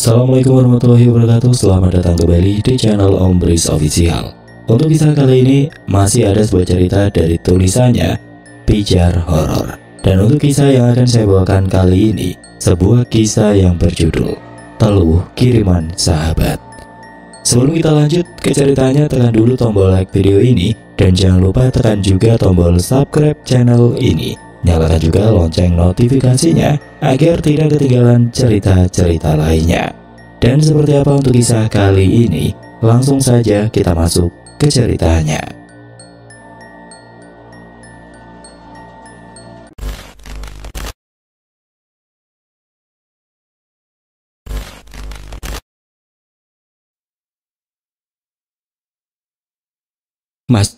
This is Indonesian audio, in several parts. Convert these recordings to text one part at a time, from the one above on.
Assalamualaikum warahmatullahi wabarakatuh. Selamat datang kembali di channel Om Bris Official. Untuk kisah kali ini masih ada sebuah cerita dari tulisannya Pijar Horor. Dan untuk kisah yang akan saya bawakan kali ini, sebuah kisah yang berjudul Teluh Kiriman Sahabat. Sebelum kita lanjut ke ceritanya, tekan dulu tombol like video ini dan jangan lupa tekan juga tombol subscribe channel ini. Nyalakan juga lonceng notifikasinya agar tidak ketinggalan cerita-cerita lainnya. Dan seperti apa untuk kisah kali ini? Langsung saja kita masuk ke ceritanya. Mas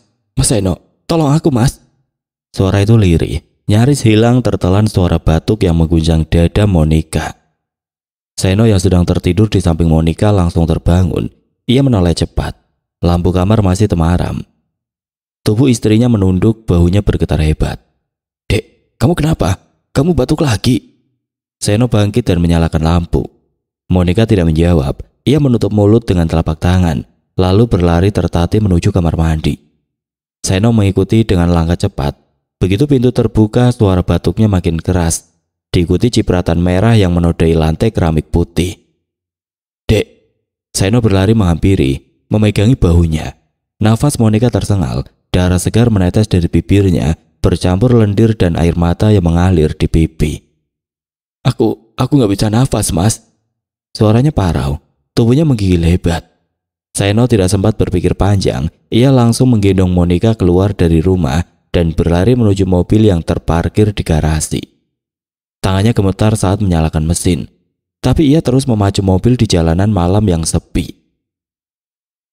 Eno, tolong aku mas. Suara itu lirih, nyaris hilang tertelan suara batuk yang mengguncang dada Monica. Seno yang sedang tertidur di samping Monica langsung terbangun. Ia menoleh cepat. Lampu kamar masih temaram. Tubuh istrinya menunduk, bahunya bergetar hebat. Dek, kamu kenapa? Kamu batuk lagi? Seno bangkit dan menyalakan lampu. Monica tidak menjawab. Ia menutup mulut dengan telapak tangan, lalu berlari tertatih menuju kamar mandi. Seno mengikuti dengan langkah cepat. Begitu pintu terbuka, suara batuknya makin keras, diikuti cipratan merah yang menodai lantai keramik putih. Dek, Seno berlari menghampiri, memegangi bahunya. Nafas Monica tersengal, darah segar menetes dari bibirnya, bercampur lendir dan air mata yang mengalir di pipi. Aku gak bisa nafas, mas. Suaranya parau, tubuhnya menggigil hebat. Seno tidak sempat berpikir panjang, ia langsung menggendong Monica keluar dari rumah dan berlari menuju mobil yang terparkir di garasi. Tangannya gemetar saat menyalakan mesin, tapi ia terus memacu mobil di jalanan malam yang sepi.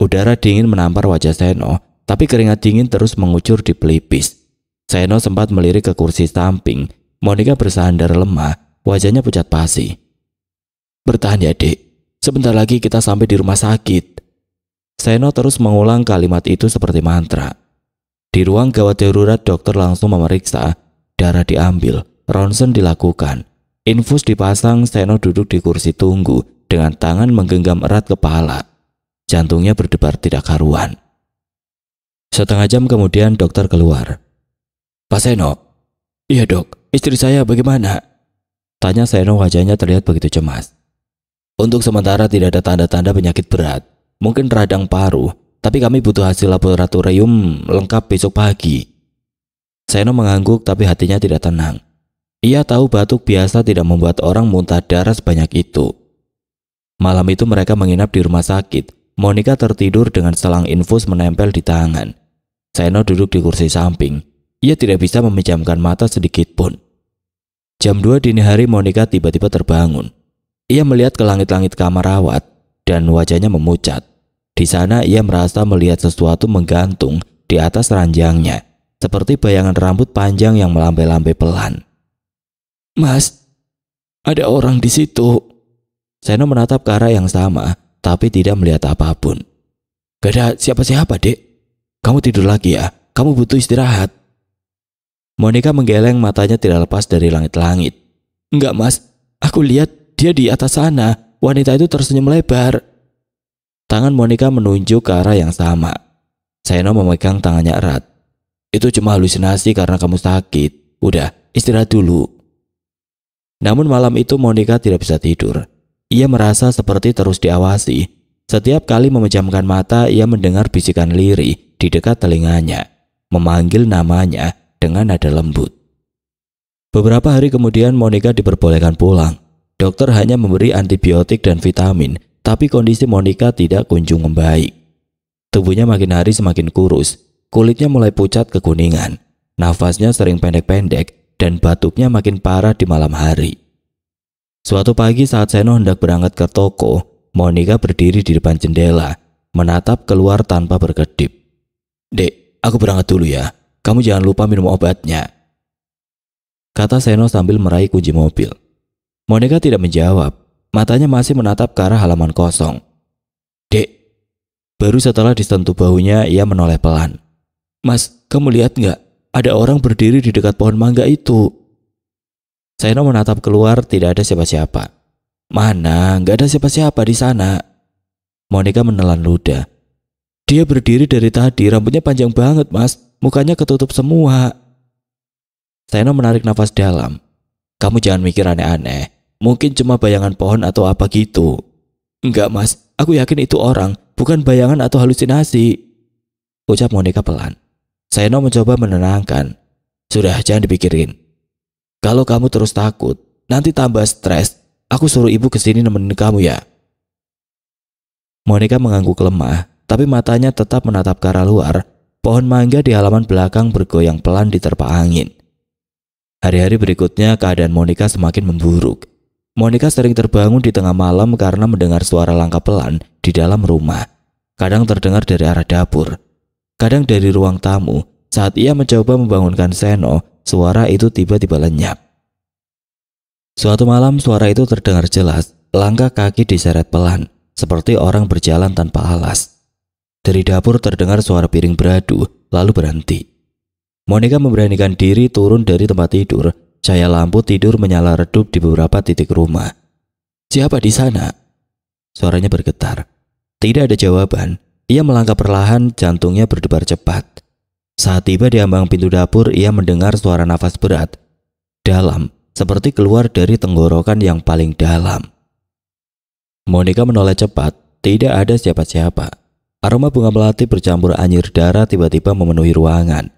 Udara dingin menampar wajah Seno, tapi keringat dingin terus mengucur di pelipis. Seno sempat melirik ke kursi samping. Monica bersandar lemah, wajahnya pucat pasi. Bertahan ya dek, sebentar lagi kita sampai di rumah sakit. Seno terus mengulang kalimat itu seperti mantra. Di ruang gawat darurat, dokter langsung memeriksa, darah diambil, ronsen dilakukan, infus dipasang. Seno duduk di kursi tunggu dengan tangan menggenggam erat kepala. Jantungnya berdebar tidak karuan. Setengah jam kemudian dokter keluar. Pak Seno. Iya dok, istri saya bagaimana? Tanya Seno, wajahnya terlihat begitu cemas. Untuk sementara tidak ada tanda-tanda penyakit berat, mungkin radang paru. Tapi kami butuh hasil laboratorium lengkap besok pagi. Seno mengangguk tapi hatinya tidak tenang. Ia tahu batuk biasa tidak membuat orang muntah darah sebanyak itu. Malam itu mereka menginap di rumah sakit. Monica tertidur dengan selang infus menempel di tangan. Seno duduk di kursi samping. Ia tidak bisa memejamkan mata sedikit pun. Jam 2 dini hari Monica tiba-tiba terbangun. Ia melihat ke langit-langit kamar rawat dan wajahnya memucat. Di sana ia merasa melihat sesuatu menggantung di atas ranjangnya, seperti bayangan rambut panjang yang melambai-lambai pelan. Mas, ada orang di situ. Seno menatap ke arah yang sama, tapi tidak melihat apapun. Gak ada siapa-siapa dek. Kamu tidur lagi ya, kamu butuh istirahat. Monica menggeleng, matanya tidak lepas dari langit-langit. Enggak mas, aku lihat dia di atas sana. Wanita itu tersenyum lebar. Tangan Monica menunjuk ke arah yang sama. Seno memegang tangannya erat. Itu cuma halusinasi karena kamu sakit. Udah, istirahat dulu. Namun malam itu Monica tidak bisa tidur. Ia merasa seperti terus diawasi. Setiap kali memejamkan mata, ia mendengar bisikan lirih di dekat telinganya, memanggil namanya dengan nada lembut. Beberapa hari kemudian Monica diperbolehkan pulang. Dokter hanya memberi antibiotik dan vitamin. Tapi kondisi Monica tidak kunjung membaik. Tubuhnya makin hari semakin kurus, kulitnya mulai pucat kekuningan, nafasnya sering pendek-pendek, dan batuknya makin parah di malam hari. Suatu pagi saat Seno hendak berangkat ke toko, Monica berdiri di depan jendela, menatap keluar tanpa berkedip. Dek, aku berangkat dulu ya, kamu jangan lupa minum obatnya, kata Seno sambil meraih kunci mobil. Monica tidak menjawab. Matanya masih menatap ke arah halaman kosong. Dek. Baru setelah disentuh bahunya, ia menoleh pelan. Mas, kamu lihat nggak? Ada orang berdiri di dekat pohon mangga itu. Seno menatap keluar, tidak ada siapa-siapa. Mana, nggak ada siapa-siapa di sana. Monica menelan ludah. Dia berdiri dari tadi, rambutnya panjang banget mas, mukanya ketutup semua. Seno menarik nafas dalam. Kamu jangan mikir aneh-aneh, mungkin cuma bayangan pohon atau apa gitu. Enggak mas, aku yakin itu orang, bukan bayangan atau halusinasi. Ucap Monica pelan. Seno mencoba menenangkan. Sudah, jangan dipikirin. Kalau kamu terus takut, nanti tambah stres. Aku suruh ibu kesini nemenin kamu ya. Monica mengangguk lemah, tapi matanya tetap menatap ke arah luar. Pohon mangga di halaman belakang bergoyang pelan diterpa angin. Hari-hari berikutnya keadaan Monica semakin memburuk. Monica sering terbangun di tengah malam karena mendengar suara langkah pelan di dalam rumah. Kadang terdengar dari arah dapur, kadang dari ruang tamu. Saat ia mencoba membangunkan Seno, suara itu tiba-tiba lenyap. Suatu malam suara itu terdengar jelas, langkah kaki diseret pelan, seperti orang berjalan tanpa alas. Dari dapur terdengar suara piring beradu, lalu berhenti. Monica memberanikan diri turun dari tempat tidur. Cahaya lampu tidur menyala redup di beberapa titik rumah. Siapa di sana? Suaranya bergetar. Tidak ada jawaban. Ia melangkah perlahan, jantungnya berdebar cepat. Saat tiba di ambang pintu dapur, ia mendengar suara nafas berat, dalam, seperti keluar dari tenggorokan yang paling dalam. Monica menoleh cepat. Tidak ada siapa-siapa. Aroma bunga melati bercampur anyir darah tiba-tiba memenuhi ruangan.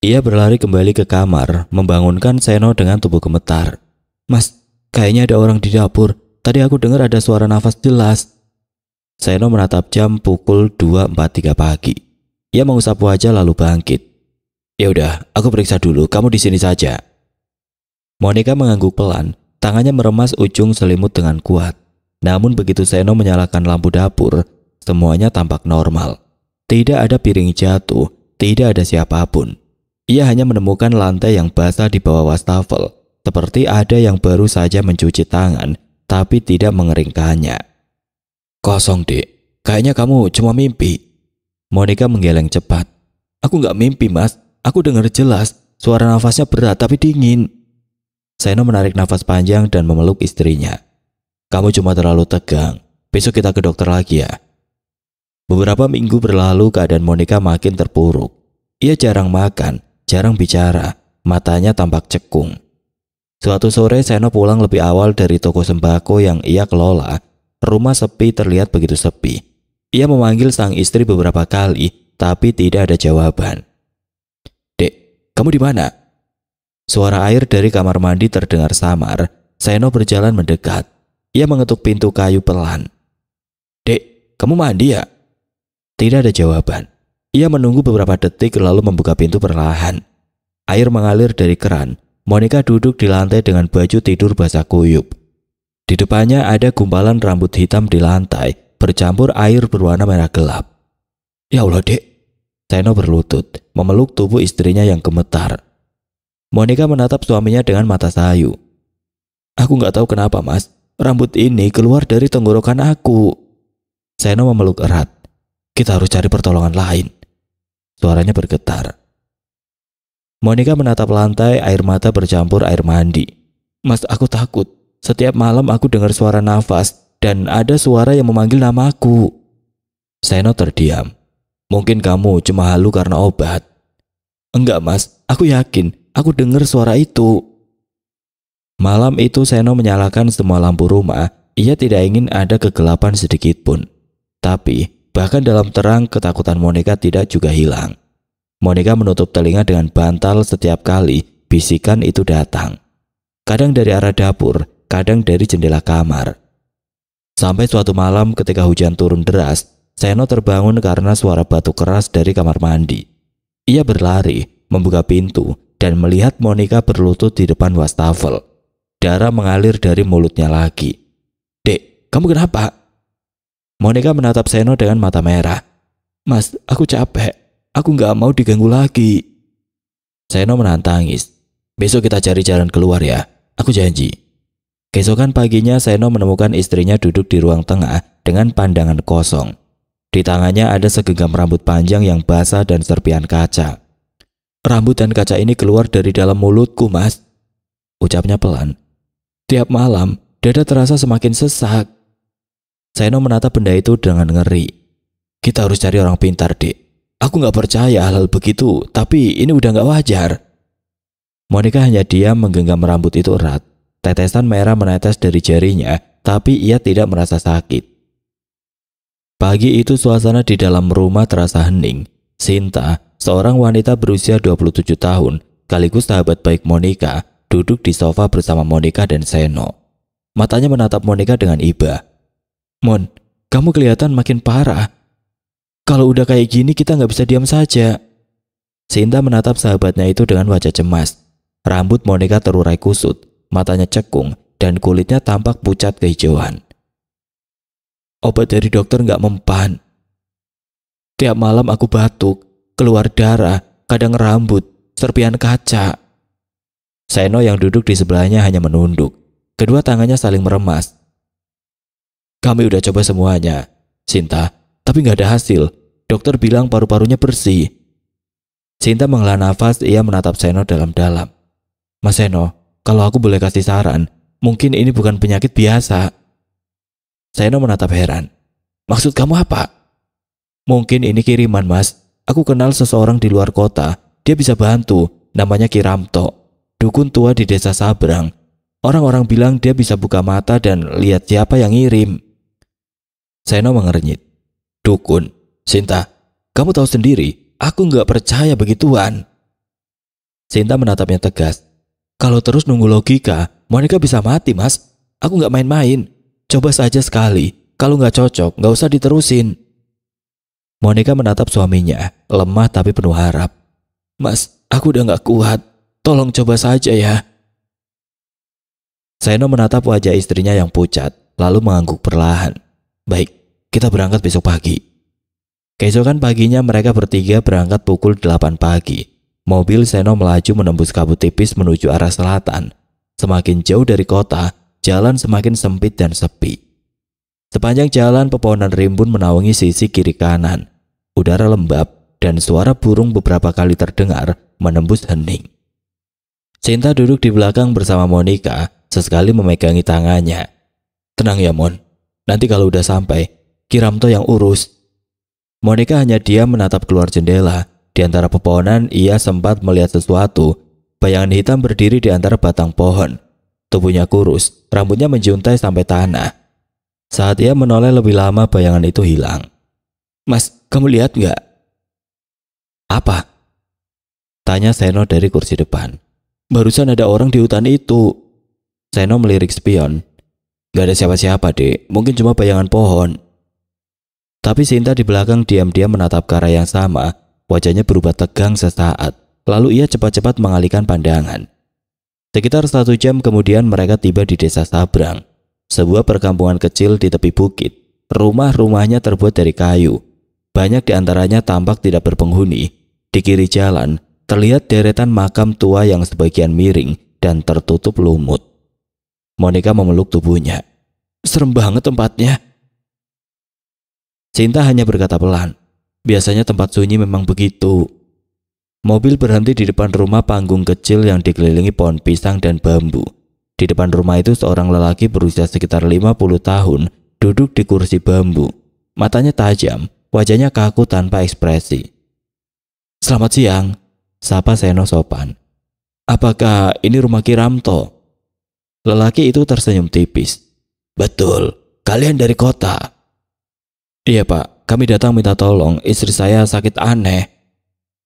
Ia berlari kembali ke kamar, membangunkan Seno dengan tubuh gemetar. Mas, kayaknya ada orang di dapur. Tadi aku dengar ada suara nafas jelas. Seno menatap jam pukul 2.43 pagi. Ia mengusap wajah lalu bangkit. Ya udah, aku periksa dulu. Kamu di sini saja. Monica mengangguk pelan. Tangannya meremas ujung selimut dengan kuat. Namun begitu Seno menyalakan lampu dapur, semuanya tampak normal. Tidak ada piring jatuh, tidak ada siapapun. Ia hanya menemukan lantai yang basah di bawah wastafel, seperti ada yang baru saja mencuci tangan, tapi tidak mengeringkannya. Kosong, Dek. Kayaknya kamu cuma mimpi. Monica menggeleng cepat. Aku nggak mimpi, Mas. Aku dengar jelas. Suara nafasnya berat tapi dingin. Seno menarik nafas panjang dan memeluk istrinya. Kamu cuma terlalu tegang. Besok kita ke dokter lagi ya. Beberapa minggu berlalu, keadaan Monica makin terpuruk. Ia jarang makan, jarang bicara, matanya tampak cekung. Suatu sore Seno pulang lebih awal dari toko sembako yang ia kelola. Rumah sepi terlihat begitu sepi. Ia memanggil sang istri beberapa kali, tapi tidak ada jawaban. Dek, kamu di mana? Suara air dari kamar mandi terdengar samar. Seno berjalan mendekat. Ia mengetuk pintu kayu pelan. Dek, kamu mandi ya? Tidak ada jawaban. Ia menunggu beberapa detik lalu membuka pintu perlahan. Air mengalir dari keran. Monica duduk di lantai dengan baju tidur basah kuyup. Di depannya ada gumpalan rambut hitam di lantai, bercampur air berwarna merah gelap. Ya Allah, Dek. Seno berlutut, memeluk tubuh istrinya yang gemetar. Monica menatap suaminya dengan mata sayu. Aku nggak tahu kenapa, Mas. Rambut ini keluar dari tenggorokan aku. Seno memeluk erat. Kita harus cari pertolongan lain. Suaranya bergetar. Monica menatap lantai, air mata bercampur air mandi. Mas, aku takut. Setiap malam aku dengar suara nafas dan ada suara yang memanggil namaku. Seno terdiam. Mungkin kamu cuma halu karena obat. Enggak, Mas. Aku yakin. Aku dengar suara itu. Malam itu Seno menyalakan semua lampu rumah. Ia tidak ingin ada kegelapan sedikit pun. Tapi bahkan dalam terang ketakutan Monica tidak juga hilang. Monica menutup telinga dengan bantal setiap kali bisikan itu datang. Kadang dari arah dapur, kadang dari jendela kamar. Sampai suatu malam ketika hujan turun deras, Seno terbangun karena suara batu keras dari kamar mandi. Ia berlari, membuka pintu, dan melihat Monica berlutut di depan wastafel. Darah mengalir dari mulutnya lagi. Dek, kamu kenapa? Monica menatap Seno dengan mata merah. Mas, aku capek. Aku nggak mau diganggu lagi. Seno menahan tangis. Besok kita cari jalan keluar ya. Aku janji. Keesokan paginya Seno menemukan istrinya duduk di ruang tengah dengan pandangan kosong. Di tangannya ada segenggam rambut panjang yang basah dan serpihan kaca. Rambut dan kaca ini keluar dari dalam mulutku, Mas. Ucapnya pelan. Tiap malam, Dada terasa semakin sesak. Seno menatap benda itu dengan ngeri. Kita harus cari orang pintar, Dek. Aku gak percaya hal-hal begitu, tapi ini udah gak wajar. Monica hanya diam menggenggam rambut itu erat. Tetesan merah menetes dari jarinya, tapi ia tidak merasa sakit. Pagi itu suasana di dalam rumah terasa hening. Sinta, seorang wanita berusia 27 tahun, sekaligus sahabat baik Monica, duduk di sofa bersama Monica dan Seno. Matanya menatap Monica dengan iba. Mon, kamu kelihatan makin parah. Kalau udah kayak gini kita nggak bisa diam saja. Sinta menatap sahabatnya itu dengan wajah cemas. Rambut Monica terurai kusut, matanya cekung, dan kulitnya tampak pucat kehijauan. Obat dari dokter nggak mempan. Tiap malam aku batuk, keluar darah, kadang rambut, serpihan kaca. Seno yang duduk di sebelahnya hanya menunduk. Kedua tangannya saling meremas. Kami udah coba semuanya, Sinta, tapi nggak ada hasil. Dokter bilang paru-parunya bersih. Sinta menghela nafas, ia menatap Seno dalam-dalam. Mas Seno, kalau aku boleh kasih saran, mungkin ini bukan penyakit biasa. Seno menatap heran. Maksud kamu apa? Mungkin ini kiriman, Mas. Aku kenal seseorang di luar kota. Dia bisa bantu. Namanya Kiramto. Dukun tua di desa Sabrang. Orang-orang bilang dia bisa buka mata dan lihat siapa yang ngirim. Seno mengernyit. Dukun. Sinta, kamu tahu sendiri, aku nggak percaya begituan. Sinta menatapnya tegas. Kalau terus nunggu logika, Monica bisa mati, Mas. Aku nggak main-main. Coba saja sekali. Kalau nggak cocok, nggak usah diterusin. Monica menatap suaminya, lemah tapi penuh harap. Mas, aku udah nggak kuat. Tolong coba saja ya. Seno menatap wajah istrinya yang pucat, lalu mengangguk perlahan. Baik, kita berangkat besok pagi. Keesokan paginya mereka bertiga berangkat pukul 8 pagi. Mobil Seno melaju menembus kabut tipis menuju arah selatan. Semakin jauh dari kota, jalan semakin sempit dan sepi. Sepanjang jalan pepohonan rimbun menaungi sisi kiri kanan. Udara lembab dan suara burung beberapa kali terdengar menembus hening. Sinta duduk di belakang bersama Monica, sesekali memegangi tangannya. Tenang ya Mon, nanti kalau udah sampai, Kiramto yang urus. Monica hanya diam menatap keluar jendela. Di antara pepohonan ia sempat melihat sesuatu. Bayangan hitam berdiri di antara batang pohon. Tubuhnya kurus, rambutnya menjuntai sampai tanah. Saat ia menoleh lebih lama, bayangan itu hilang. Mas, kamu lihat nggak? Apa? Tanya Seno dari kursi depan. Barusan ada orang di hutan itu. Seno melirik spion. Gak ada siapa-siapa, Dek. Mungkin cuma bayangan pohon. Tapi Sinta di belakang diam-diam menatap ke arah yang sama. Wajahnya berubah tegang sesaat. Lalu ia cepat-cepat mengalihkan pandangan. Sekitar 1 jam kemudian mereka tiba di desa Sabrang. Sebuah perkampungan kecil di tepi bukit. Rumah-rumahnya terbuat dari kayu. Banyak di antaranya tampak tidak berpenghuni. Di kiri jalan terlihat deretan makam tua yang sebagian miring dan tertutup lumut. Monica memeluk tubuhnya. Serem banget tempatnya. Sinta hanya berkata pelan. Biasanya tempat sunyi memang begitu. Mobil berhenti di depan rumah panggung kecil yang dikelilingi pohon pisang dan bambu. Di depan rumah itu seorang lelaki berusia sekitar 50 tahun duduk di kursi bambu. Matanya tajam, wajahnya kaku tanpa ekspresi. Selamat siang, sapa Seno sopan. Apakah ini rumah Kiramto? Lelaki itu tersenyum tipis. Betul, kalian dari kota. Iya Pak, kami datang minta tolong, istri saya sakit aneh.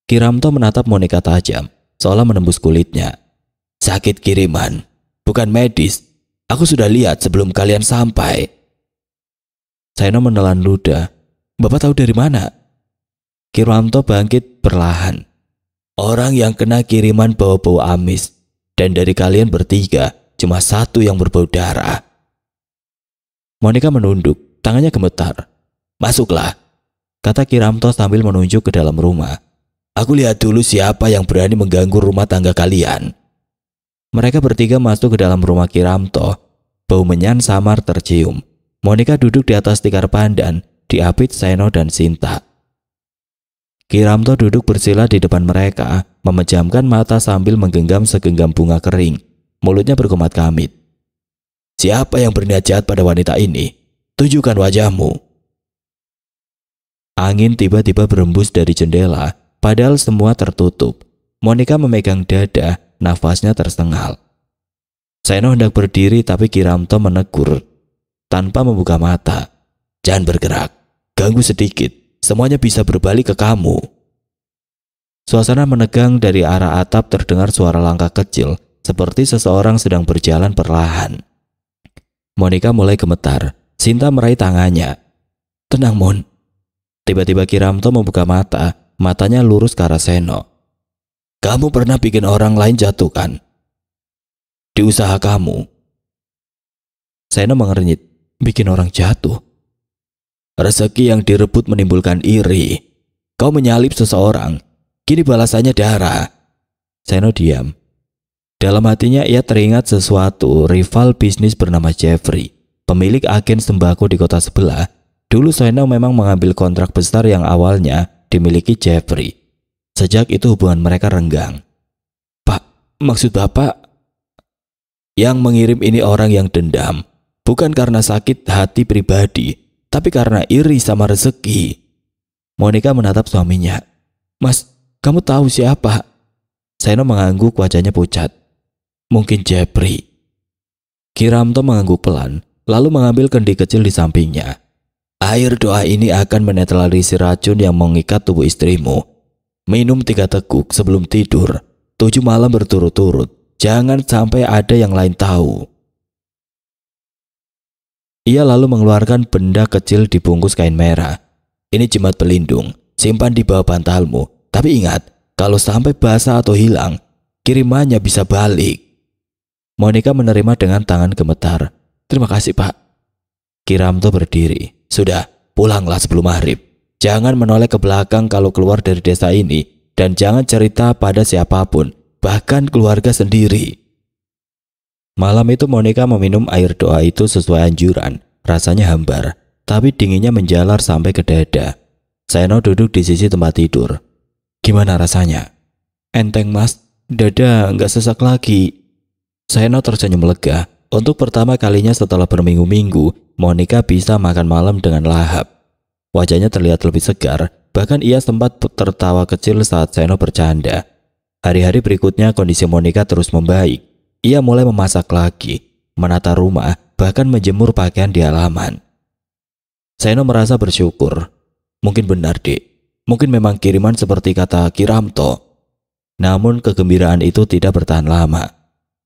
Kiramto menatap Monica tajam, seolah menembus kulitnya. Sakit kiriman, bukan medis. Aku sudah lihat sebelum kalian sampai. Seno menelan ludah. Bapak tahu dari mana? Kiramto bangkit perlahan. Orang yang kena kiriman bau-bau amis. Dan dari kalian bertiga, cuma 1 yang berbau darah. Monica menunduk, tangannya gemetar. Masuklah, kata Kiramto sambil menunjuk ke dalam rumah. Aku lihat dulu siapa yang berani mengganggu rumah tangga kalian. Mereka bertiga masuk ke dalam rumah Kiramto. Bau menyan samar tercium. Monica duduk di atas tikar pandan, diapit Seno dan Sinta. Kiramto duduk bersila di depan mereka, memejamkan mata sambil menggenggam segenggam bunga kering. Mulutnya berkumat kamit. Siapa yang berniat jahat pada wanita ini? Tunjukkan wajahmu. Angin tiba-tiba berembus dari jendela, padahal semua tertutup. Monica memegang dada, nafasnya tersengal. Seno hendak berdiri tapi Kiramto menegur tanpa membuka mata. Jangan bergerak, ganggu sedikit, semuanya bisa berbalik ke kamu. Suasana menegang. Dari arah atap terdengar suara langkah kecil, seperti seseorang sedang berjalan perlahan. Monica mulai gemetar. Sinta meraih tangannya. Tenang, Mon. Tiba-tiba Kiramto membuka mata, matanya lurus ke arah Seno. Kamu pernah bikin orang lain jatuh kan? Di usaha kamu. Seno mengernyit. Bikin orang jatuh? Rezeki yang direbut menimbulkan iri. Kau menyalip seseorang, kini balasannya darah. Seno diam. Dalam hatinya ia teringat sesuatu. Rival bisnis bernama Jeffrey, pemilik agen sembako di kota sebelah. Dulu Seno memang mengambil kontrak besar yang awalnya dimiliki Jeffrey. Sejak itu hubungan mereka renggang. Pak, maksud Bapak? Yang mengirim ini orang yang dendam, bukan karena sakit hati pribadi, tapi karena iri sama rezeki. Monica menatap suaminya. Mas, kamu tahu siapa? Seno mengangguk, wajahnya pucat. Mungkin Jeffrey. Kiramto mengangguk pelan, lalu mengambil kendi kecil di sampingnya. Air doa ini akan menetralisir racun yang mengikat tubuh istrimu. Minum 3 teguk sebelum tidur, 7 malam berturut-turut. Jangan sampai ada yang lain tahu. Ia lalu mengeluarkan benda kecil dibungkus kain merah. Ini jimat pelindung, simpan di bawah bantalmu. Tapi ingat, kalau sampai basah atau hilang, kirimannya bisa balik. Monica menerima dengan tangan gemetar. Terima kasih, Pak. Kiramto berdiri. Sudah, pulanglah sebelum maghrib. Jangan menoleh ke belakang kalau keluar dari desa ini, dan jangan cerita pada siapapun, bahkan keluarga sendiri. Malam itu Monica meminum air doa itu sesuai anjuran. Rasanya hambar, tapi dinginnya menjalar sampai ke dada. Seno duduk di sisi tempat tidur. Gimana rasanya? Enteng, Mas. Dada nggak sesak lagi. Seno tersenyum lega. Untuk pertama kalinya setelah berminggu-minggu, Monica bisa makan malam dengan lahap. Wajahnya terlihat lebih segar, bahkan ia sempat tertawa kecil saat Seno bercanda. Hari-hari berikutnya kondisi Monica terus membaik. Ia mulai memasak lagi, menata rumah, bahkan menjemur pakaian di halaman. Seno merasa bersyukur. Mungkin benar, Dek. Mungkin memang kiriman seperti kata Kiramto. Namun kegembiraan itu tidak bertahan lama.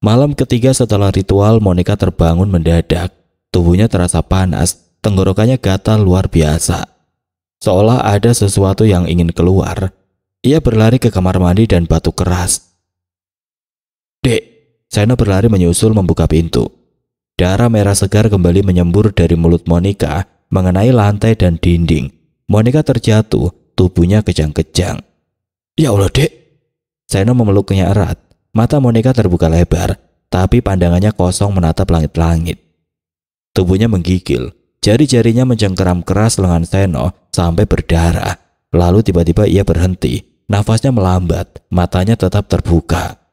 Malam ketiga setelah ritual, Monica terbangun mendadak. Tubuhnya terasa panas, tenggorokannya gatal luar biasa. Seolah ada sesuatu yang ingin keluar. Ia berlari ke kamar mandi dan batuk keras. Dek, Seno berlari menyusul membuka pintu. Darah merah segar kembali menyembur dari mulut Monica, mengenai lantai dan dinding. Monica terjatuh, tubuhnya kejang-kejang. Ya Allah, Dek. Seno memeluknya erat. Mata Monica terbuka lebar, tapi pandangannya kosong menatap langit-langit. Tubuhnya menggigil, jari-jarinya mencengkeram keras lengan Seno sampai berdarah. Lalu tiba-tiba ia berhenti, nafasnya melambat, matanya tetap terbuka.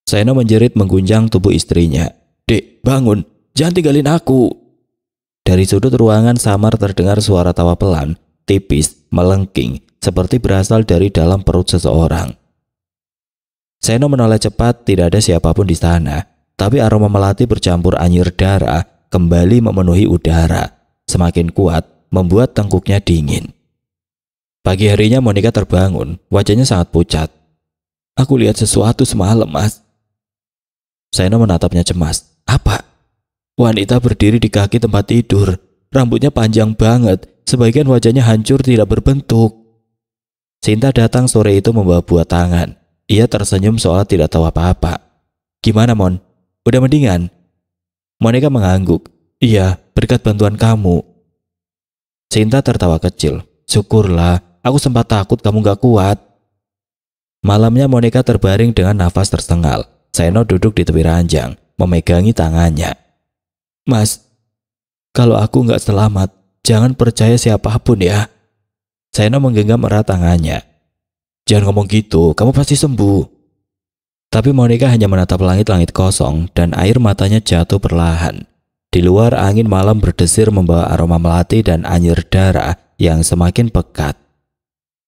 Seno menjerit mengguncang tubuh istrinya. Dek, bangun, jangan tinggalin aku. Dari sudut ruangan samar terdengar suara tawa pelan, tipis, melengking, seperti berasal dari dalam perut seseorang. Seno menoleh cepat, tidak ada siapapun di sana, tapi aroma melati bercampur anyir darah kembali memenuhi udara, semakin kuat, membuat tengkuknya dingin. Pagi harinya Monica terbangun, wajahnya sangat pucat. Aku lihat sesuatu semalam, Mas. Seno menatapnya cemas. Apa? Wanita berdiri di kaki tempat tidur, rambutnya panjang banget, sebagian wajahnya hancur tidak berbentuk. Sinta datang sore itu membawa buah tangan. Ia tersenyum seolah tidak tahu apa-apa. Gimana, Mon? Udah mendingan? Monica mengangguk. Iya, berkat bantuan kamu. Sinta tertawa kecil. Syukurlah, aku sempat takut kamu gak kuat. Malamnya Monica terbaring dengan nafas tersengal. Seno duduk di tepi ranjang, memegangi tangannya. Mas, kalau aku gak selamat, jangan percaya siapapun ya. Seno menggenggam erat tangannya. Jangan ngomong gitu, kamu pasti sembuh. Tapi Monica hanya menatap langit-langit kosong dan air matanya jatuh perlahan. Di luar angin malam berdesir membawa aroma melati dan anyir darah yang semakin pekat.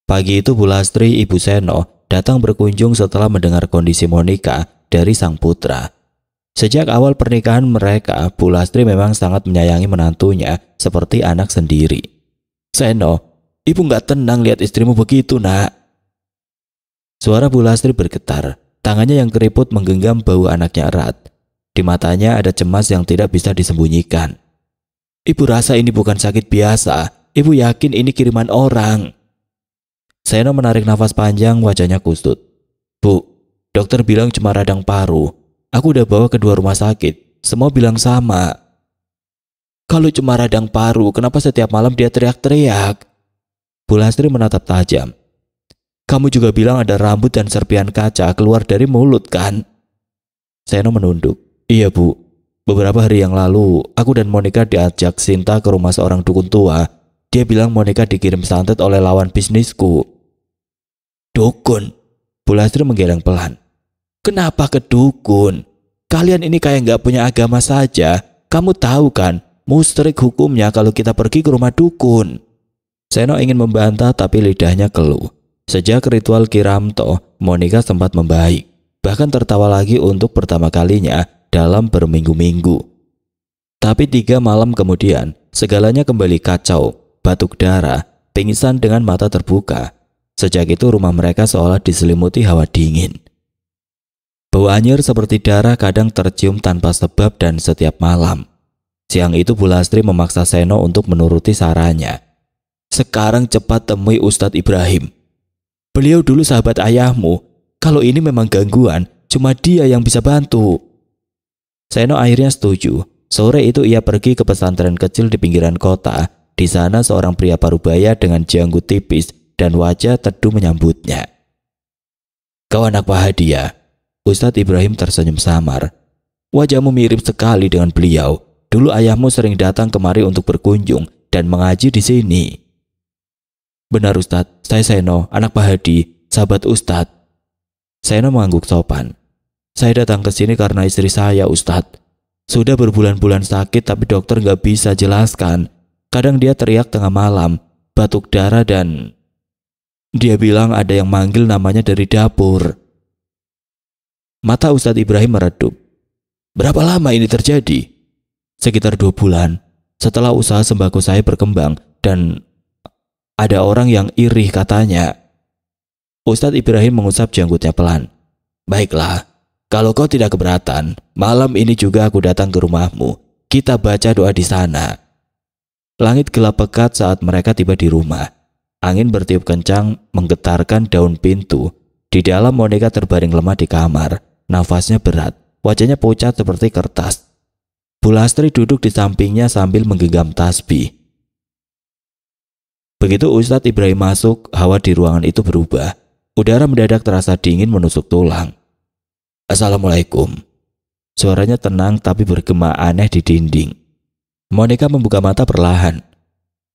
Pagi itu Bu Lastri, Ibu Seno, datang berkunjung setelah mendengar kondisi Monica dari sang putra. Sejak awal pernikahan mereka, Bu Lastri memang sangat menyayangi menantunya seperti anak sendiri. "Seno, ibu nggak tenang lihat istrimu begitu, nak." Suara Bu Lastri bergetar. Tangannya yang keriput menggenggam bau anaknya erat. Di matanya ada cemas yang tidak bisa disembunyikan. "Ibu rasa ini bukan sakit biasa. Ibu yakin ini kiriman orang." Seno menarik nafas panjang, wajahnya kusut. "Bu, dokter bilang cuma radang paru. Aku udah bawa ke 2 rumah sakit. Semua bilang sama." "Kalau cuma radang paru, kenapa setiap malam dia teriak-teriak?" Bu Lastri menatap tajam. "Kamu juga bilang ada rambut dan serpian kaca keluar dari mulut kan?" Seno menunduk. "Iya Bu, beberapa hari yang lalu aku dan Monica diajak Sinta ke rumah seorang dukun tua. Dia bilang Monica dikirim santet oleh lawan bisnisku." "Dukun?" Bu Lastri menggeleng pelan. "Kenapa ke dukun? Kalian ini kayak nggak punya agama saja. Kamu tahu kan, musyrik hukumnya kalau kita pergi ke rumah dukun." Seno ingin membantah tapi lidahnya keluh. Sejak ritual Kiramto, Monica sempat membaik, bahkan tertawa lagi untuk pertama kalinya dalam berminggu-minggu. Tapi 3 malam kemudian, segalanya kembali kacau, batuk darah, pingsan dengan mata terbuka. Sejak itu rumah mereka seolah diselimuti hawa dingin. Bau anyir seperti darah kadang tercium tanpa sebab dan setiap malam. Siang itu Bu Lastri memaksa Seno untuk menuruti sarannya. "Sekarang cepat temui Ustadz Ibrahim. Beliau dulu sahabat ayahmu. Kalau ini memang gangguan, cuma dia yang bisa bantu." Seno akhirnya setuju. Sore itu ia pergi ke pesantren kecil di pinggiran kota. Di sana seorang pria parubaya dengan janggut tipis dan wajah teduh menyambutnya. "Kau anak Pak Hadiah?" Ustadz Ibrahim tersenyum samar. "Wajahmu mirip sekali dengan beliau. Dulu ayahmu sering datang kemari untuk berkunjung dan mengaji di sini." "Benar Ustadz, saya Seno, anak Pak Hadi, sahabat Ustadz." Seno mengangguk sopan. "Saya datang ke sini karena istri saya Ustadz. Sudah berbulan-bulan sakit tapi dokter nggak bisa jelaskan. Kadang dia teriak tengah malam, batuk darah dan dia bilang ada yang manggil namanya dari dapur." Mata Ustadz Ibrahim meredup. "Berapa lama ini terjadi?" "Sekitar 2 bulan. Setelah usaha sembako saya berkembang dan ada orang yang iri katanya." Ustadz Ibrahim mengusap janggutnya pelan. "Baiklah, kalau kau tidak keberatan, malam ini juga aku datang ke rumahmu. Kita baca doa di sana." Langit gelap pekat saat mereka tiba di rumah. Angin bertiup kencang menggetarkan daun pintu. Di dalam Monica terbaring lemah di kamar. Nafasnya berat, wajahnya pucat seperti kertas. Bu Lastri duduk di sampingnya sambil menggenggam tasbih. Begitu Ustadz Ibrahim masuk, hawa di ruangan itu berubah. Udara mendadak terasa dingin menusuk tulang. "Assalamualaikum." Suaranya tenang tapi bergema aneh di dinding. Monica membuka mata perlahan.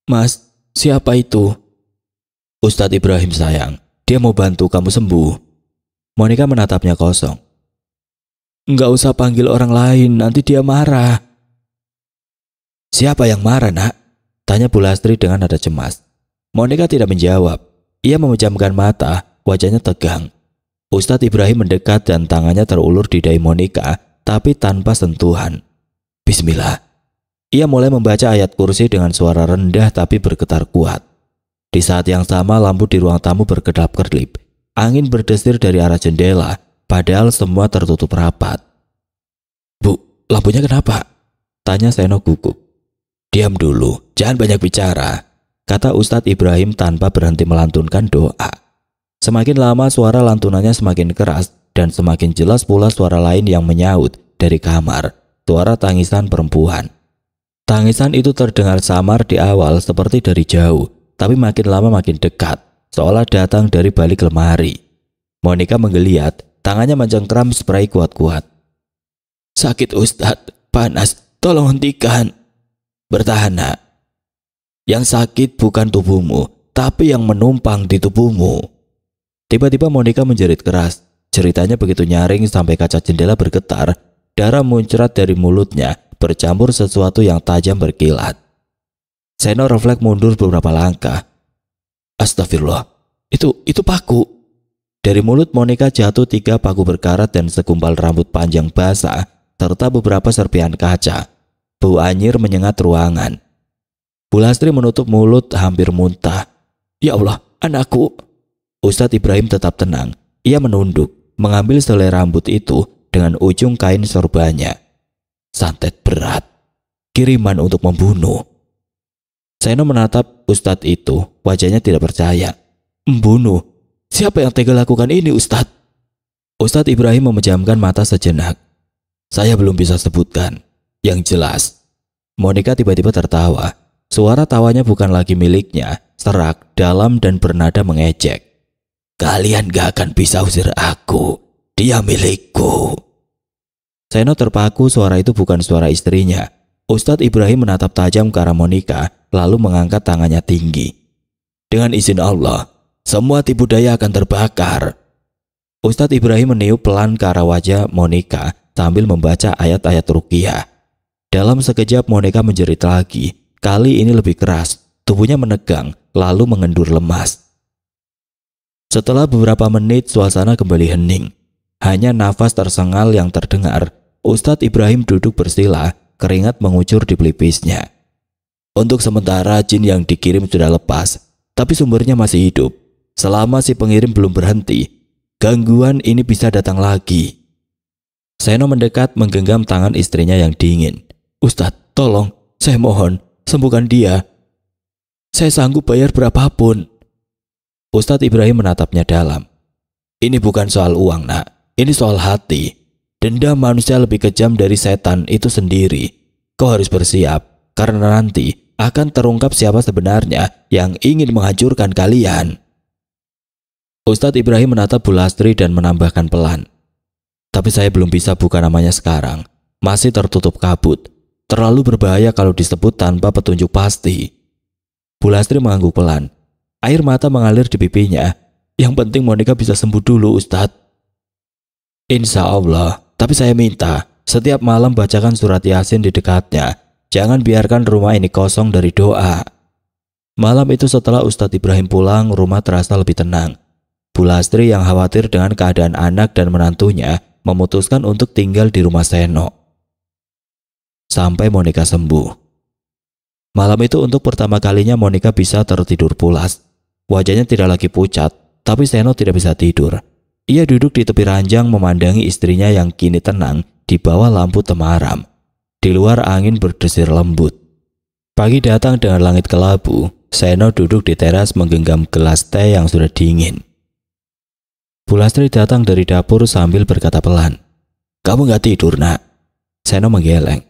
"Mas, siapa itu?" "Ustadz Ibrahim sayang, dia mau bantu kamu sembuh." Monica menatapnya kosong. "Nggak usah panggil orang lain, nanti dia marah." "Siapa yang marah nak?" tanya Bu Lastri dengan nada cemas. Monica tidak menjawab. Ia memejamkan mata, wajahnya tegang. Ustadz Ibrahim mendekat dan tangannya terulur di dahi Monica, tapi tanpa sentuhan. "Bismillah." Ia mulai membaca ayat kursi dengan suara rendah tapi bergetar kuat. Di saat yang sama lampu di ruang tamu berkedap-kedip. Angin berdesir dari arah jendela, padahal semua tertutup rapat. "Bu, lampunya kenapa?" tanya Seno gugup. "Diam dulu, jangan banyak bicara," kata Ustadz Ibrahim tanpa berhenti melantunkan doa. Semakin lama suara lantunannya semakin keras dan semakin jelas pula suara lain yang menyaut dari kamar, suara tangisan perempuan. Tangisan itu terdengar samar di awal seperti dari jauh, tapi makin lama makin dekat, seolah datang dari balik lemari. Monica menggeliat, tangannya mencengkram spray kuat-kuat. "Sakit Ustadz, panas, tolong hentikan." "Bertahan nak. Yang sakit bukan tubuhmu, tapi yang menumpang di tubuhmu." Tiba-tiba Monica menjerit keras. Ceritanya begitu nyaring sampai kaca jendela bergetar. Darah muncrat dari mulutnya bercampur sesuatu yang tajam berkilat. Seno refleks mundur beberapa langkah. Astagfirullah, itu paku. Dari mulut Monica jatuh 3 paku berkarat dan segumpal rambut panjang basah serta beberapa serpihan kaca. Bau anyir menyengat ruangan. Bu Lastri menutup mulut hampir muntah. Ya Allah, anakku. Ustadz Ibrahim tetap tenang. Ia menunduk, mengambil selai rambut itu dengan ujung kain sorbannya. Santet berat, kiriman untuk membunuh. Seno menatap Ustadz itu, wajahnya tidak percaya. Membunuh? Siapa yang tega lakukan ini, Ustadz? Ustadz Ibrahim memejamkan mata sejenak. Saya belum bisa sebutkan. Yang jelas, Monica tiba-tiba tertawa. Suara tawanya bukan lagi miliknya, serak, dalam dan bernada mengejek. Kalian gak akan bisa usir aku. Dia milikku. Seno terpaku, suara itu bukan suara istrinya. Ustadz Ibrahim menatap tajam ke arah Monica, lalu mengangkat tangannya tinggi. Dengan izin Allah, semua tipu daya akan terbakar. Ustadz Ibrahim meniup pelan ke arah wajah Monica sambil membaca ayat-ayat ruqyah. Dalam sekejap Monica menjerit lagi. Kali ini lebih keras. Tubuhnya menegang, lalu mengendur lemas. Setelah beberapa menit suasana kembali hening. Hanya nafas tersengal yang terdengar. Ustadz Ibrahim duduk bersila, keringat mengucur di pelipisnya. Untuk sementara jin yang dikirim sudah lepas, tapi sumbernya masih hidup. Selama si pengirim belum berhenti, gangguan ini bisa datang lagi. Seno mendekat menggenggam tangan istrinya yang dingin. Ustadz, tolong, saya mohon, sembuhkan dia. Saya sanggup bayar berapapun. Ustadz Ibrahim menatapnya dalam. Ini bukan soal uang, nak. Ini soal hati. Dendam manusia lebih kejam dari setan itu sendiri. Kau harus bersiap, karena nanti akan terungkap siapa sebenarnya yang ingin menghancurkan kalian. Ustadz Ibrahim menatap Bu Lastri dan menambahkan pelan. Tapi saya belum bisa buka namanya sekarang. Masih tertutup kabut. Terlalu berbahaya kalau disebut tanpa petunjuk pasti. Bu Lastri mengangguk pelan. Air mata mengalir di pipinya. Yang penting Monica bisa sembuh dulu, Ustadz. Insya Allah. Tapi saya minta setiap malam bacakan surat Yasin di dekatnya. Jangan biarkan rumah ini kosong dari doa. Malam itu setelah Ustadz Ibrahim pulang, rumah terasa lebih tenang. Bu Lastri yang khawatir dengan keadaan anak dan menantunya memutuskan untuk tinggal di rumah Seno sampai Monica sembuh. Malam itu untuk pertama kalinya Monica bisa tertidur pulas. Wajahnya tidak lagi pucat, tapi Seno tidak bisa tidur. Ia duduk di tepi ranjang memandangi istrinya yang kini tenang di bawah lampu temaram. Di luar angin berdesir lembut. Pagi datang dengan langit kelabu. Seno duduk di teras menggenggam gelas teh yang sudah dingin. Bu Lastri datang dari dapur sambil berkata pelan. Kamu gak tidur, nak? Seno menggeleng.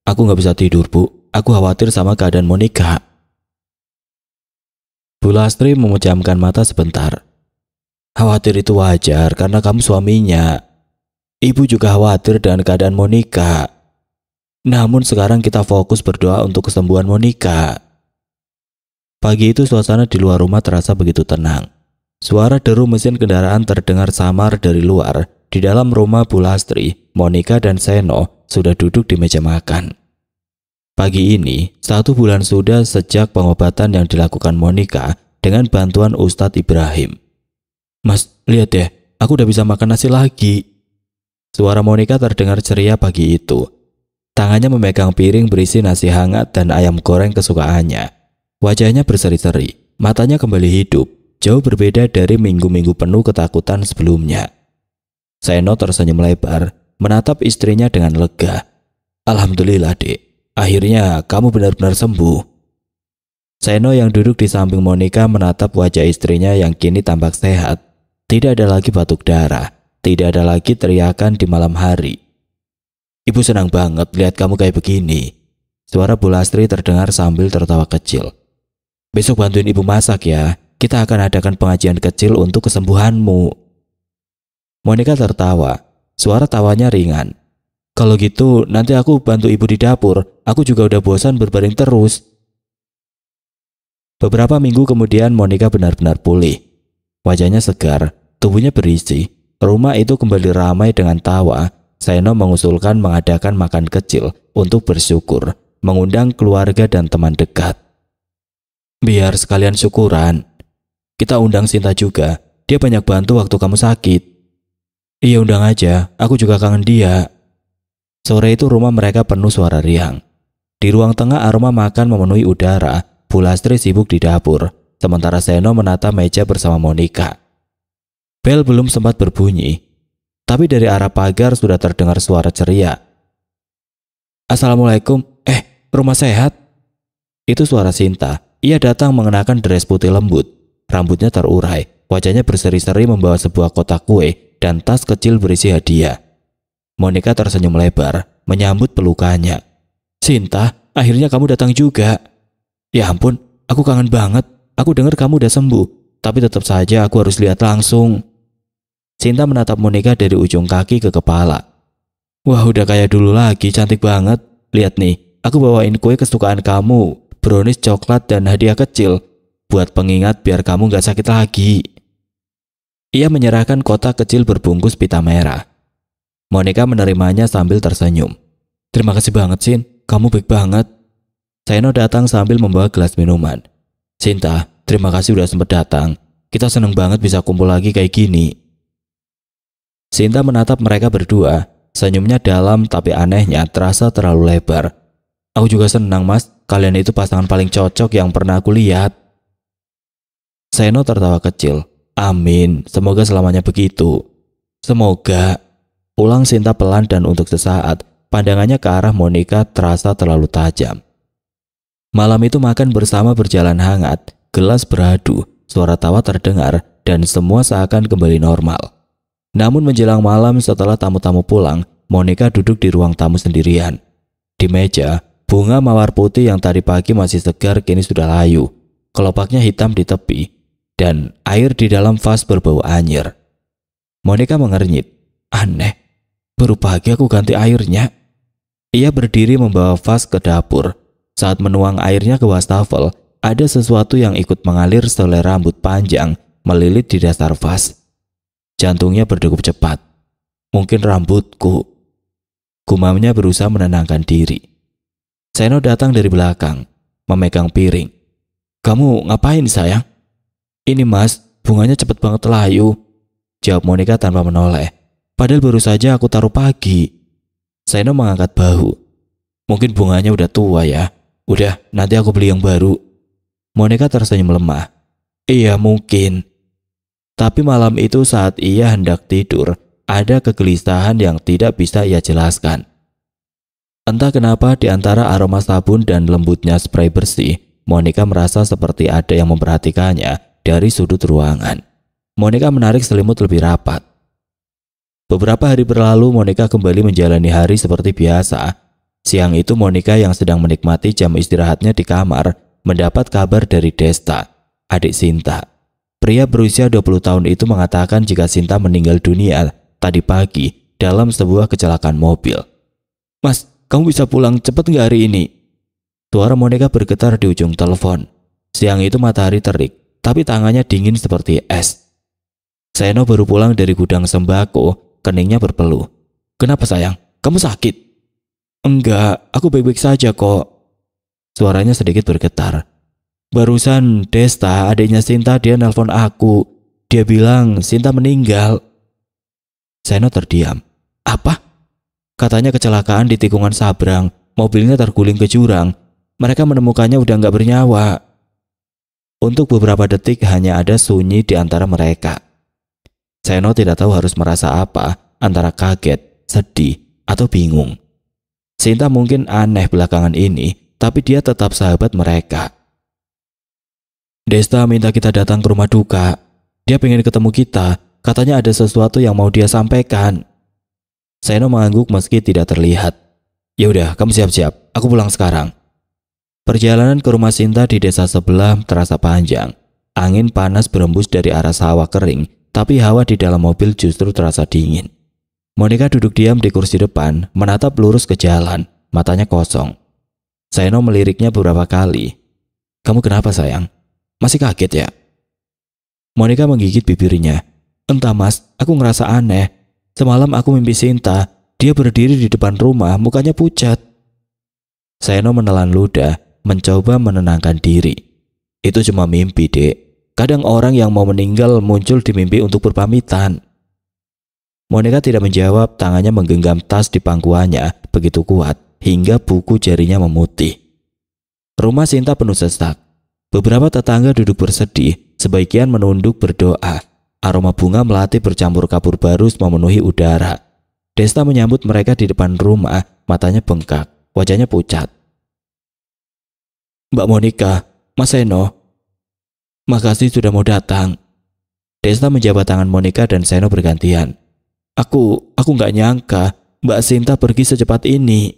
Aku gak bisa tidur, Bu. Aku khawatir sama keadaan Monica. Bu Lastri memejamkan mata sebentar. Khawatir itu wajar karena kamu suaminya. Ibu juga khawatir dengan keadaan Monica. Namun sekarang kita fokus berdoa untuk kesembuhan Monica. Pagi itu suasana di luar rumah terasa begitu tenang. Suara deru mesin kendaraan terdengar samar dari luar. Di dalam rumah Bu Lastri, Monica dan Seno sudah duduk di meja makan. Pagi ini, 1 bulan sudah sejak pengobatan yang dilakukan Monica dengan bantuan Ustadz Ibrahim. Mas, lihat deh, aku udah bisa makan nasi lagi. Suara Monica terdengar ceria pagi itu. Tangannya memegang piring berisi nasi hangat dan ayam goreng kesukaannya. Wajahnya berseri-seri, matanya kembali hidup, jauh berbeda dari minggu-minggu penuh ketakutan sebelumnya. Seno tersenyum lebar, menatap istrinya dengan lega. Alhamdulillah, Dek. Akhirnya kamu benar-benar sembuh. Seno yang duduk di samping Monica menatap wajah istrinya yang kini tampak sehat. Tidak ada lagi batuk darah, tidak ada lagi teriakan di malam hari. Ibu senang banget lihat kamu kayak begini. Suara Bu Lastri terdengar sambil tertawa kecil. Besok bantuin ibu masak ya. Kita akan adakan pengajian kecil untuk kesembuhanmu. Monica tertawa. Suara tawanya ringan. Kalau gitu nanti aku bantu ibu di dapur. Aku juga udah bosan berbaring terus. Beberapa minggu kemudian Monica benar-benar pulih. Wajahnya segar, tubuhnya berisi. Rumah itu kembali ramai dengan tawa. Seno mengusulkan mengadakan makan kecil untuk bersyukur, mengundang keluarga dan teman dekat. Biar sekalian syukuran. Kita undang Sinta juga. Dia banyak bantu waktu kamu sakit. Iya, undang aja. Aku juga kangen dia. Sore itu rumah mereka penuh suara riang. Di ruang tengah aroma makan memenuhi udara. Bu Lastri sibuk di dapur, sementara Seno menata meja bersama Monica. Bel belum sempat berbunyi, tapi dari arah pagar sudah terdengar suara ceria. Assalamualaikum, rumah sehat? Itu suara Sinta. Ia datang mengenakan dress putih lembut, rambutnya terurai, wajahnya berseri-seri membawa sebuah kotak kue dan tas kecil berisi hadiah. Monica tersenyum lebar, menyambut pelukannya. Sinta, akhirnya kamu datang juga. Ya ampun, aku kangen banget. Aku dengar kamu udah sembuh, tapi tetap saja aku harus lihat langsung. Sinta menatap Monica dari ujung kaki ke kepala. Wah, udah kayak dulu lagi, cantik banget. Lihat nih, aku bawain kue kesukaan kamu, brownies coklat dan hadiah kecil. Buat pengingat biar kamu gak sakit lagi. Ia menyerahkan kotak kecil berbungkus pita merah. Monica menerimanya sambil tersenyum. Terima kasih banget, Sin. Kamu baik banget. Seno datang sambil membawa gelas minuman. Sinta, terima kasih udah sempat datang. Kita seneng banget bisa kumpul lagi kayak gini. Sinta menatap mereka berdua. Senyumnya dalam tapi anehnya terasa terlalu lebar. Aku juga senang, Mas. Kalian itu pasangan paling cocok yang pernah aku lihat. Seno tertawa kecil. Amin, semoga selamanya begitu. Semoga. Ulang Sinta pelan dan untuk sesaat. Pandangannya ke arah Monica terasa terlalu tajam. Malam itu makan bersama berjalan hangat. Gelas beradu, suara tawa terdengar, dan semua seakan kembali normal. Namun menjelang malam setelah tamu-tamu pulang, Monica duduk di ruang tamu sendirian. Di meja, bunga mawar putih yang tadi pagi masih segar kini sudah layu. Kelopaknya hitam di tepi, dan air di dalam vas berbau anyir. Monica mengernyit. Aneh, baru pagi aku ganti airnya. Ia berdiri membawa vas ke dapur. Saat menuang airnya ke wastafel, ada sesuatu yang ikut mengalir selai rambut panjang melilit di dasar vas. Jantungnya berdegup cepat. Mungkin rambutku. Gumamnya berusaha menenangkan diri. Seno datang dari belakang, memegang piring. Kamu ngapain, sayang? Ini, Mas, bunganya cepet banget layu. Jawab Monica tanpa menoleh. Padahal baru saja aku taruh pagi. Seno mengangkat bahu. Mungkin bunganya udah tua ya. Udah, nanti aku beli yang baru. Monica tersenyum lemah. Iya, mungkin. Tapi malam itu saat ia hendak tidur, ada kegelisahan yang tidak bisa ia jelaskan. Entah kenapa di antara aroma sabun dan lembutnya spray bersih, Monica merasa seperti ada yang memperhatikannya dari sudut ruangan. Monica menarik selimut lebih rapat. Beberapa hari berlalu, Monica kembali menjalani hari seperti biasa. Siang itu Monica yang sedang menikmati jam istirahatnya di kamar, mendapat kabar dari Desta, adik Sinta. Pria berusia 20 tahun itu mengatakan jika Sinta meninggal dunia tadi pagi dalam sebuah kecelakaan mobil. Mas, kamu bisa pulang cepat nggak hari ini? Suara Monica bergetar di ujung telepon. Siang itu matahari terik, tapi tangannya dingin seperti es. Seno baru pulang dari gudang sembako, keningnya berpeluh. Kenapa sayang? Kamu sakit? Enggak, aku baik-baik saja kok. Suaranya sedikit bergetar. Barusan Desta, adiknya Sinta, dia nelpon aku. Dia bilang Sinta meninggal. Seno terdiam. Apa? Katanya kecelakaan di tikungan Sabrang. Mobilnya terguling ke jurang. Mereka menemukannya udah nggak bernyawa. Untuk beberapa detik hanya ada sunyi di antara mereka. Seno tidak tahu harus merasa apa, antara kaget, sedih, atau bingung. Sinta mungkin aneh belakangan ini, tapi dia tetap sahabat mereka. Desta minta kita datang ke rumah duka. Dia pengen ketemu kita. Katanya ada sesuatu yang mau dia sampaikan. Seno mengangguk meski tidak terlihat. Ya udah, kamu siap-siap. Aku pulang sekarang. Perjalanan ke rumah Sinta di desa sebelah terasa panjang. Angin panas berembus dari arah sawah kering, tapi hawa di dalam mobil justru terasa dingin. Monica duduk diam di kursi depan, menatap lurus ke jalan, matanya kosong. Seno meliriknya beberapa kali. Kamu kenapa sayang? Masih kaget ya? Monica menggigit bibirnya. Entah mas, aku ngerasa aneh. Semalam aku mimpi Sinta. Dia berdiri di depan rumah, mukanya pucat. Seno menelan ludah, mencoba menenangkan diri. Itu cuma mimpi, Dek. Kadang orang yang mau meninggal muncul di mimpi untuk berpamitan. Monica tidak menjawab, tangannya menggenggam tas di pangkuannya begitu kuat hingga buku jarinya memutih. Rumah Sinta penuh sesak. Beberapa tetangga duduk bersedih, sebagian menunduk berdoa. Aroma bunga melati bercampur kapur barus memenuhi udara. Desta menyambut mereka di depan rumah, matanya bengkak, wajahnya pucat. Mbak Monica, Mas Seno, makasih sudah mau datang. Desta menjabat tangan Monica dan Seno bergantian. Aku nggak nyangka Mbak Sinta pergi secepat ini.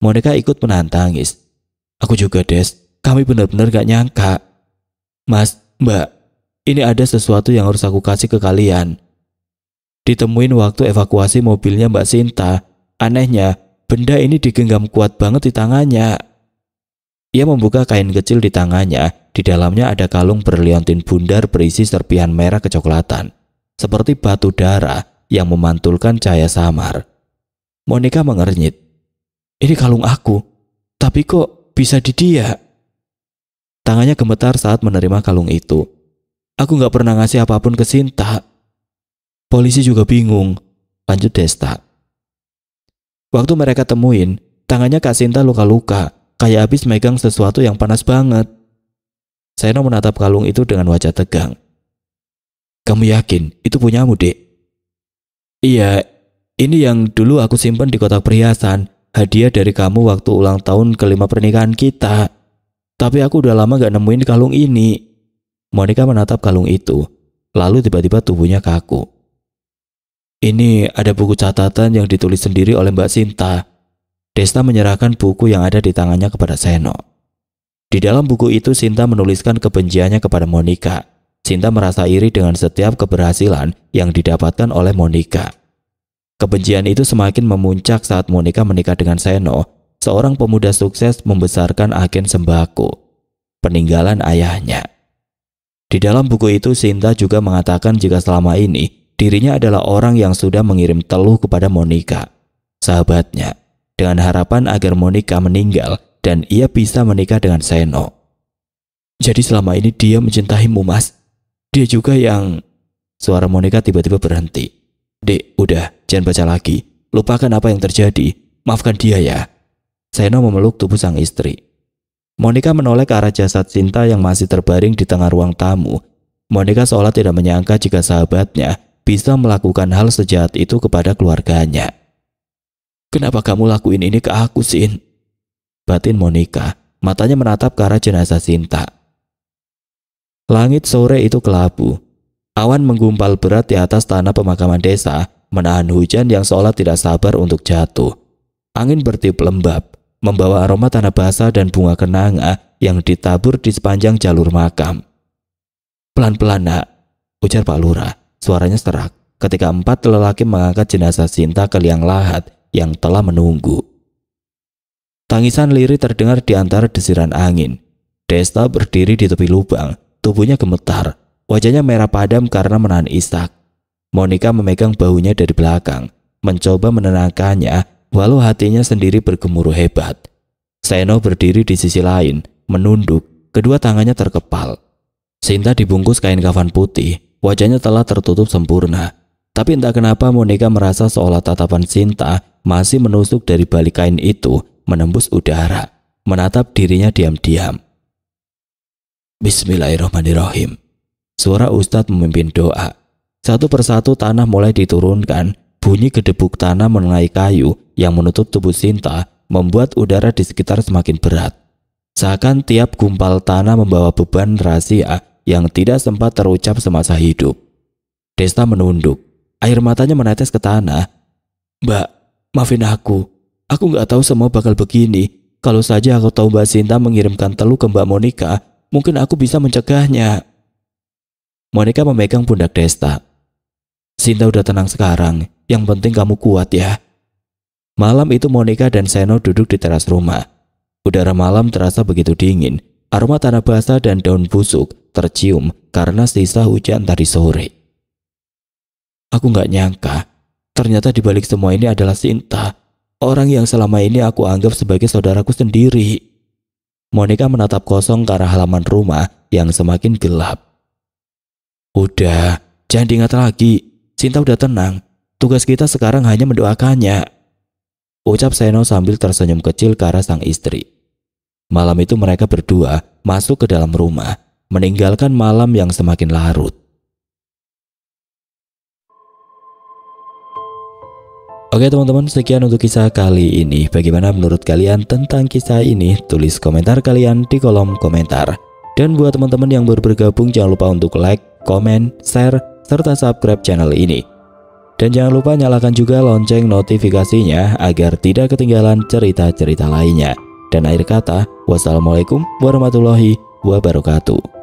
Monica ikut menahan tangis. Aku juga, Des. Kami benar-benar gak nyangka. Mas, Mbak, ini ada sesuatu yang harus aku kasih ke kalian. Ditemuin waktu evakuasi mobilnya Mbak Sinta. Anehnya, benda ini digenggam kuat banget di tangannya. Ia membuka kain kecil di tangannya. Di dalamnya ada kalung berliontin bundar berisi serpihan merah kecoklatan, seperti batu darah yang memantulkan cahaya samar. Monica mengernyit. Ini kalung aku, tapi kok bisa di dia? Tangannya gemetar saat menerima kalung itu. Aku gak pernah ngasih apapun ke Sinta. Polisi juga bingung, lanjut Desta. Waktu mereka temuin, tangannya Kak Sinta luka-luka, kayak habis megang sesuatu yang panas banget. Seno menatap kalung itu dengan wajah tegang. Kamu yakin itu punyamu, Dek? Iya, ini yang dulu aku simpan di kotak perhiasan, hadiah dari kamu waktu ulang tahun ke-5 pernikahan kita. Tapi aku udah lama gak nemuin kalung ini. Monica menatap kalung itu, lalu tiba-tiba tubuhnya kaku. Ini ada buku catatan yang ditulis sendiri oleh Mbak Sinta. Desta menyerahkan buku yang ada di tangannya kepada Seno. Di dalam buku itu Sinta menuliskan kebenciannya kepada Monica. Sinta merasa iri dengan setiap keberhasilan yang didapatkan oleh Monica. Kebencian itu semakin memuncak saat Monica menikah dengan Seno, seorang pemuda sukses membesarkan agen sembako, peninggalan ayahnya. Di dalam buku itu Sinta juga mengatakan jika selama ini dirinya adalah orang yang sudah mengirim teluh kepada Monica, sahabatnya, dengan harapan agar Monica meninggal dan ia bisa menikah dengan Seno. Jadi selama ini dia mencintaimu, Mas. Dia juga yang... Suara Monica tiba-tiba berhenti. Dek, udah, jangan baca lagi. Lupakan apa yang terjadi. Maafkan dia ya. Seno memeluk tubuh sang istri. Monica menoleh ke arah jasad Sinta yang masih terbaring di tengah ruang tamu. Monica seolah tidak menyangka jika sahabatnya bisa melakukan hal sejahat itu kepada keluarganya. Kenapa kamu lakuin ini ke aku, Sin? Batin Monica, matanya menatap ke arah jenazah Sinta. Langit sore itu kelabu. Awan menggumpal berat di atas tanah pemakaman desa, menahan hujan yang seolah tidak sabar untuk jatuh. Angin bertiup lembab, membawa aroma tanah basah dan bunga kenanga yang ditabur di sepanjang jalur makam. Pelan-pelan, Nak, ujar Pak Lurah. Suaranya serak ketika 4 lelaki mengangkat jenazah Sinta ke liang lahat yang telah menunggu. Tangisan lirih terdengar di antara desiran angin. Desta berdiri di tepi lubang, tubuhnya gemetar, wajahnya merah padam karena menahan isak. Monica memegang bahunya dari belakang, mencoba menenangkannya, walau hatinya sendiri bergemuruh hebat. Seno berdiri di sisi lain, menunduk, kedua tangannya terkepal. Sinta dibungkus kain kafan putih, wajahnya telah tertutup sempurna. Tapi entah kenapa Monica merasa seolah tatapan Sinta masih menusuk dari balik kain itu, menembus udara, menatap dirinya diam-diam. Bismillahirrahmanirrahim. Suara Ustadz memimpin doa. Satu persatu tanah mulai diturunkan. Bunyi gedebuk tanah mengenai kayu yang menutup tubuh Sinta membuat udara di sekitar semakin berat. Seakan tiap gumpal tanah membawa beban rahasia yang tidak sempat terucap semasa hidup. Desta menunduk, air matanya menetes ke tanah. Mbak, maafin aku. Aku gak tahu semua bakal begini. Kalau saja aku tahu Mbak Sinta mengirimkan teluh ke Mbak Monica, mungkin aku bisa mencegahnya. Monica memegang pundak Desta. Sinta udah tenang sekarang. Yang penting kamu kuat ya. Malam itu Monica dan Seno duduk di teras rumah. Udara malam terasa begitu dingin. Aroma tanah basah dan daun busuk tercium karena sisa hujan tadi sore. Aku nggak nyangka, ternyata di balik semua ini adalah Sinta, orang yang selama ini aku anggap sebagai saudaraku sendiri. Monica menatap kosong ke arah halaman rumah yang semakin gelap. Udah, jangan diingat lagi. Sinta udah tenang. Tugas kita sekarang hanya mendoakannya, ucap Seno sambil tersenyum kecil ke arah sang istri. Malam itu mereka berdua masuk ke dalam rumah, meninggalkan malam yang semakin larut. Oke teman-teman, sekian untuk kisah kali ini. Bagaimana menurut kalian tentang kisah ini? Tulis komentar kalian di kolom komentar. Dan buat teman-teman yang baru bergabung, jangan lupa untuk like, komen, share, serta subscribe channel ini. Dan jangan lupa nyalakan juga lonceng notifikasinya agar tidak ketinggalan cerita-cerita lainnya. Dan akhir kata, wassalamualaikum warahmatullahi wabarakatuh.